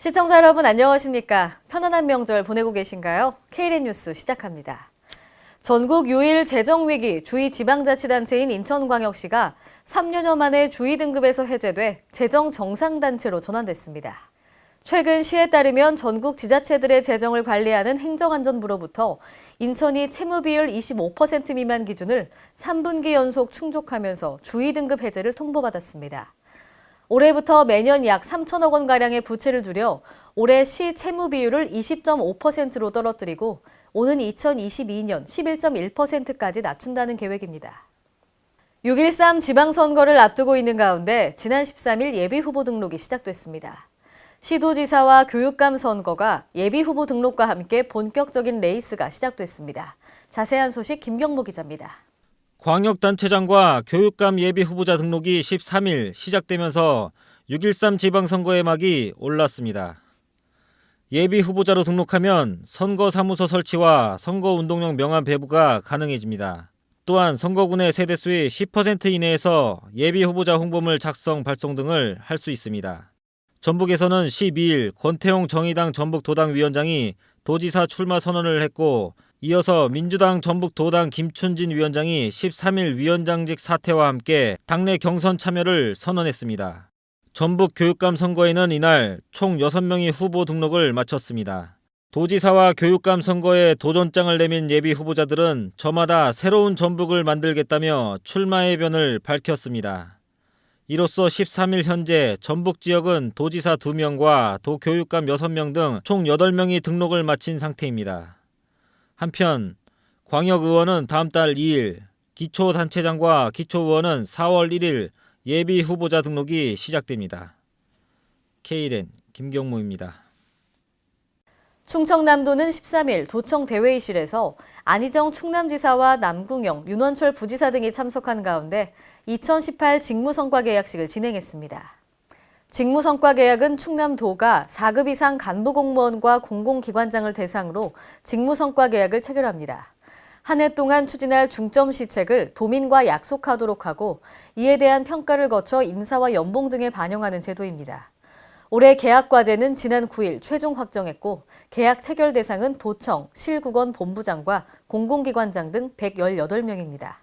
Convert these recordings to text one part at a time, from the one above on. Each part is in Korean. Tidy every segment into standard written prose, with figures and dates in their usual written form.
시청자 여러분 안녕하십니까? 편안한 명절 보내고 계신가요? KLN 뉴스 시작합니다. 전국 유일 재정위기 주의 지방자치단체인 인천광역시가 3년여 만에 주의 등급에서 해제돼 재정정상단체로 전환됐습니다. 최근 시에 따르면 전국 지자체들의 재정을 관리하는 행정안전부로부터 인천이 채무비율 25% 미만 기준을 3분기 연속 충족하면서 주의 등급 해제를 통보받았습니다. 올해부터 매년 약 3천억 원가량의 부채를 줄여 올해 시 채무 비율을 20.5%로 떨어뜨리고 오는 2022년 11.1%까지 낮춘다는 계획입니다. 6.13 지방선거를 앞두고 있는 가운데 지난 13일 예비후보 등록이 시작됐습니다. 시도지사와 교육감 선거가 예비후보 등록과 함께 본격적인 레이스가 시작됐습니다. 자세한 소식 김경모 기자입니다. 광역단체장과 교육감 예비후보자 등록이 13일 시작되면서 6.13 지방선거의 막이 올랐습니다. 예비후보자로 등록하면 선거사무소 설치와 선거운동용 명함 배부가 가능해집니다. 또한 선거군의 세대수의 10% 이내에서 예비후보자 홍보물 작성, 발송 등을 할 수 있습니다. 전북에서는 12일 권태용 정의당 전북도당위원장이 도지사 출마 선언을 했고 이어서 민주당 전북도당 김춘진 위원장이 13일 위원장직 사퇴와 함께 당내 경선 참여를 선언했습니다. 전북 교육감 선거에는 이날 총 6명이 후보 등록을 마쳤습니다. 도지사와 교육감 선거에 도전장을 내민 예비 후보자들은 저마다 새로운 전북을 만들겠다며 출마의 변을 밝혔습니다. 이로써 13일 현재 전북 지역은 도지사 2명과 도교육감 6명 등 총 8명이 등록을 마친 상태입니다. 한편 광역의원은 다음 달 2일, 기초단체장과 기초의원은 4월 1일 예비 후보자 등록이 시작됩니다. KLN 김경모입니다. 충청남도는 13일 도청 대회의실에서 안희정 충남지사와 남궁영, 윤원철 부지사 등이 참석한 가운데 2018 직무성과계약식을 진행했습니다. 직무성과계약은 충남도가 4급 이상 간부공무원과 공공기관장을 대상으로 직무성과계약을 체결합니다. 한 해 동안 추진할 중점시책을 도민과 약속하도록 하고 이에 대한 평가를 거쳐 인사와 연봉 등에 반영하는 제도입니다. 올해 계약 과제는 지난 9일 최종 확정했고 계약 체결 대상은 도청, 실국원 본부장과 공공기관장 등 118명입니다.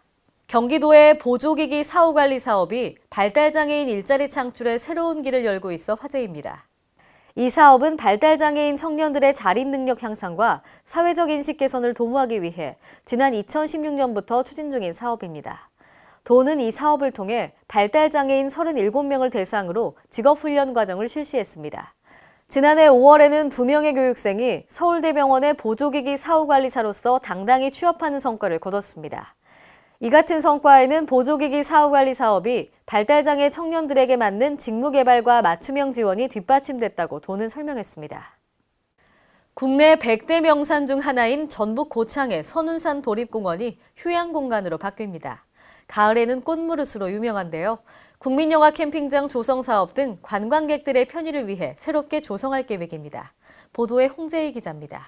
경기도의 보조기기 사후관리 사업이 발달장애인 일자리 창출에 새로운 길을 열고 있어 화제입니다. 이 사업은 발달장애인 청년들의 자립 능력 향상과 사회적 인식 개선을 도모하기 위해 지난 2016년부터 추진 중인 사업입니다. 도는 이 사업을 통해 발달장애인 37명을 대상으로 직업훈련 과정을 실시했습니다. 지난해 5월에는 2명의 교육생이 서울대병원의 보조기기 사후관리사로서 당당히 취업하는 성과를 거뒀습니다. 이 같은 성과에는 보조기기 사후관리 사업이 발달장애 청년들에게 맞는 직무개발과 맞춤형 지원이 뒷받침됐다고 도는 설명했습니다. 국내 100대 명산 중 하나인 전북 고창의 선운산 도립공원이 휴양공간으로 바뀝니다. 가을에는 꽃무릇으로 유명한데요. 국민영화 캠핑장 조성 사업 등 관광객들의 편의를 위해 새롭게 조성할 계획입니다. 보도에 홍재희 기자입니다.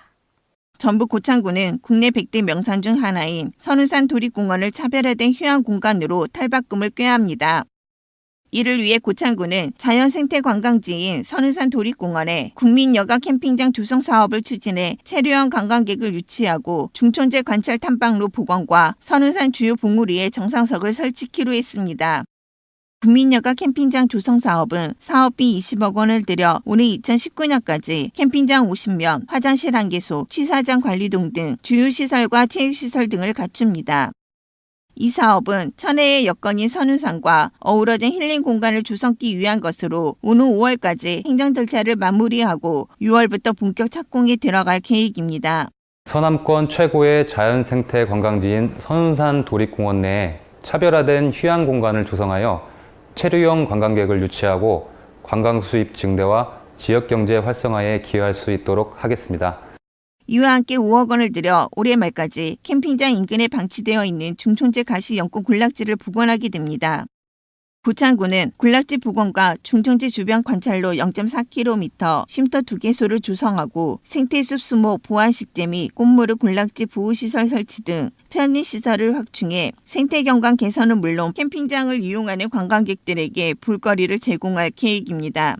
전북 고창군은 국내 100대 명산 중 하나인 선운산 도립공원을 차별화된 휴양 공간으로 탈바꿈을 꾀합니다. 이를 위해 고창군은 자연생태관광지인 선운산 도립공원에 국민여가 캠핑장 조성 사업을 추진해 체류형 관광객을 유치하고 중천재 관찰 탐방로 복원과 선운산 주요 봉우리에 정상석을 설치키로 했습니다. 국민여가 캠핑장 조성 사업은 사업비 20억 원을 들여 올해 2019년까지 캠핑장 50면, 화장실 1개소, 취사장 관리동 등 주요 시설과 체육시설 등을 갖춥니다. 이 사업은 천혜의 여건인 선운산과 어우러진 힐링 공간을 조성하기 위한 것으로 오는 5월까지 행정 절차를 마무리하고 6월부터 본격 착공에 들어갈 계획입니다. 서남권 최고의 자연생태 관광지인 선운산 도립공원 내에 차별화된 휴양 공간을 조성하여 체류형 관광객을 유치하고 관광 수입 증대와 지역 경제 활성화에 기여할 수 있도록 하겠습니다. 이와 함께 5억 원을 들여 올해 말까지 캠핑장 인근에 방치되어 있는 중천재 가시 연꽃 군락지를 복원하게 됩니다. 고창군은 군락지 복원과 중천재 주변 관찰로 0.4km, 쉼터 2개소를 조성하고 생태숲 수목 보완식재 및 꽃무릇 군락지 보호시설 설치 등 편의시설을 확충해 생태경관 개선은 물론 캠핑장을 이용하는 관광객들에게 볼거리를 제공할 계획입니다.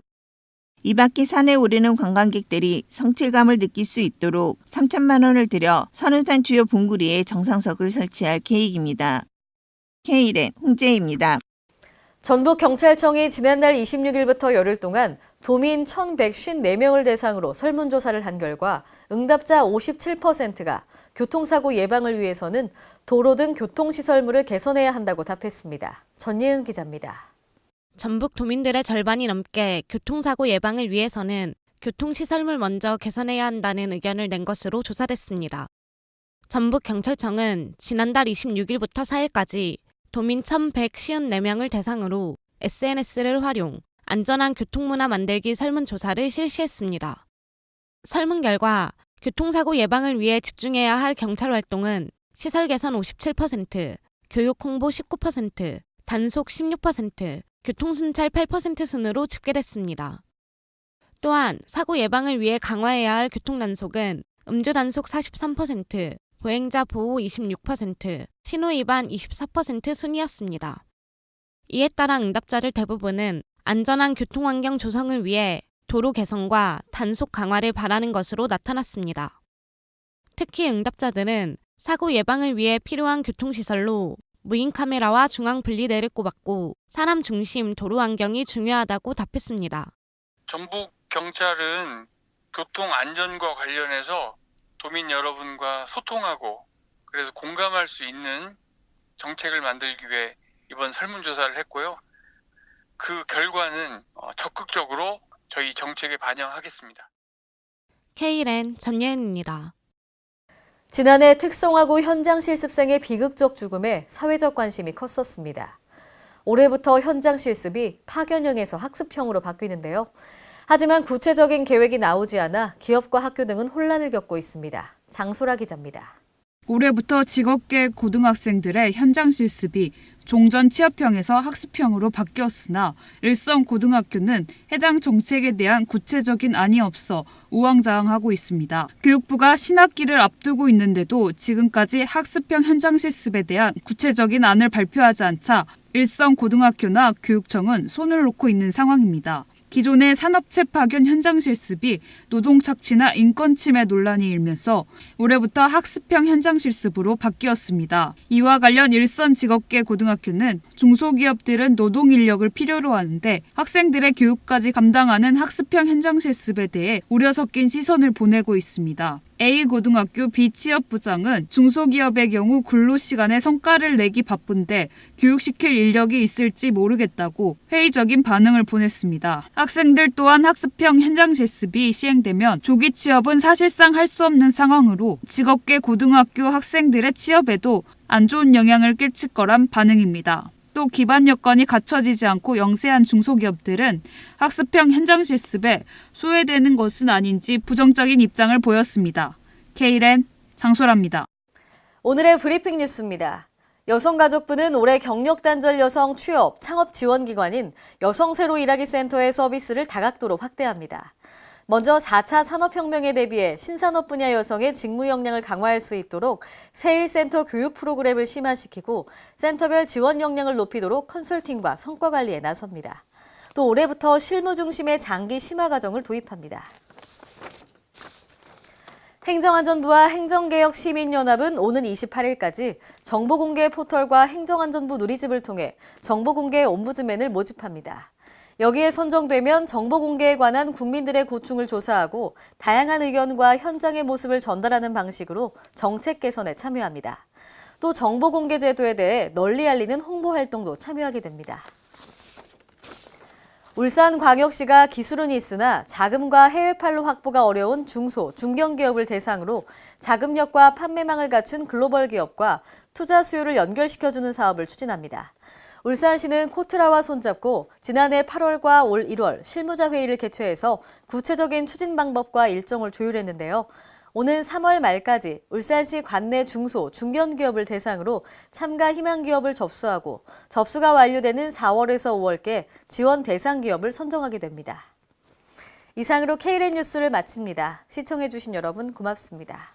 이 밖에 산에 오르는 관광객들이 성취감을 느낄 수 있도록 3천만 원을 들여 선운산 주요 봉구리에 정상석을 설치할 계획입니다. K랜 홍재입니다. 전북경찰청이 지난달 26일부터 열흘 동안 도민 1,154명을 대상으로 설문조사를 한 결과 응답자 57%가 교통사고 예방을 위해서는 도로 등 교통시설물을 개선해야 한다고 답했습니다. 전예은 기자입니다. 전북 도민들의 절반이 넘게 교통사고 예방을 위해서는 교통시설물 먼저 개선해야 한다는 의견을 낸 것으로 조사됐습니다. 전북경찰청은 지난달 26일부터 4일까지 도민 1,154명을 대상으로 SNS를 활용, 안전한 교통문화 만들기 설문조사를 실시했습니다. 설문 결과 교통사고 예방을 위해 집중해야 할 경찰 활동은 시설 개선 57%, 교육 홍보 19%, 단속 16%, 교통순찰 8% 순으로 집계됐습니다. 또한 사고 예방을 위해 강화해야 할 교통단속은 음주단속 43%, 보행자 보호 26%, 신호위반 24% 순이었습니다. 이에 따라 응답자들 대부분은 안전한 교통환경 조성을 위해 도로 개선과 단속 강화를 바라는 것으로 나타났습니다. 특히 응답자들은 사고 예방을 위해 필요한 교통시설로 무인 카메라와 중앙 분리대를 꼽았고 사람 중심 도로 환경이 중요하다고 답했습니다. 전북 경찰은 교통 안전과 관련해서 도민 여러분과 소통하고 그래서 공감할 수 있는 정책을 만들기 위해 이번 설문조사를 했고요. 그 결과는 적극적으로 저희 정책에 반영하겠습니다. K랜 전예은입니다. 지난해 특성화고 현장 실습생의 비극적 죽음에 사회적 관심이 컸었습니다. 올해부터 현장 실습이 파견형에서 학습형으로 바뀌는데요. 하지만 구체적인 계획이 나오지 않아 기업과 학교 등은 혼란을 겪고 있습니다. 장소라 기자입니다. 올해부터 직업계 고등학생들의 현장 실습이 종전 취업형에서 학습형으로 바뀌었으나 일성고등학교는 해당 정책에 대한 구체적인 안이 없어 우왕좌왕하고 있습니다. 교육부가 신학기를 앞두고 있는데도 지금까지 학습형 현장 실습에 대한 구체적인 안을 발표하지 않자 일성고등학교나 교육청은 손을 놓고 있는 상황입니다. 기존의 산업체 파견 현장 실습이 노동 착취나 인권 침해 논란이 일면서 올해부터 학습형 현장 실습으로 바뀌었습니다. 이와 관련 일선 직업계 고등학교는 중소기업들은 노동 인력을 필요로 하는데 학생들의 교육까지 감당하는 학습형 현장 실습에 대해 우려 섞인 시선을 보내고 있습니다. A고등학교 B취업부장은 중소기업의 경우 근로시간에 성과를 내기 바쁜데 교육시킬 인력이 있을지 모르겠다고 회의적인 반응을 보냈습니다. 학생들 또한 학습형 현장 실습이 시행되면 조기 취업은 사실상 할 수 없는 상황으로 직업계 고등학교 학생들의 취업에도 안 좋은 영향을 끼칠 거란 반응입니다. 또 기반 여건이 갖춰지지 않고 영세한 중소기업들은 학습형 현장 실습에 소외되는 것은 아닌지 부정적인 입장을 보였습니다. K랜 장소라입니다. 오늘의 브리핑 뉴스입니다. 여성가족부는 올해 경력단절 여성 취업, 창업 지원기관인 여성새로 일하기 센터의 서비스를 다각도로 확대합니다. 먼저 4차 산업혁명에 대비해 신산업 분야 여성의 직무 역량을 강화할 수 있도록 새1센터 교육 프로그램을 심화시키고 센터별 지원 역량을 높이도록 컨설팅과 성과 관리에 나섭니다. 또 올해부터 실무 중심의 장기 심화 과정을 도입합니다. 행정안전부와 행정개혁시민연합은 오는 28일까지 정보공개 포털과 행정안전부 누리집을 통해 정보공개 옴부즈맨을 모집합니다. 여기에 선정되면 정보공개에 관한 국민들의 고충을 조사하고 다양한 의견과 현장의 모습을 전달하는 방식으로 정책 개선에 참여합니다. 또 정보공개 제도에 대해 널리 알리는 홍보 활동도 참여하게 됩니다. 울산광역시가 기술은 있으나 자금과 해외판로 확보가 어려운 중소, 중견기업을 대상으로 자금력과 판매망을 갖춘 글로벌 기업과 투자 수요를 연결시켜주는 사업을 추진합니다. 울산시는 코트라와 손잡고 지난해 8월과 올 1월 실무자 회의를 개최해서 구체적인 추진 방법과 일정을 조율했는데요. 오는 3월 말까지 울산시 관내 중소, 중견기업을 대상으로 참가 희망 기업을 접수하고 접수가 완료되는 4월에서 5월께 지원 대상 기업을 선정하게 됩니다. 이상으로 K랜 뉴스를 마칩니다. 시청해주신 여러분 고맙습니다.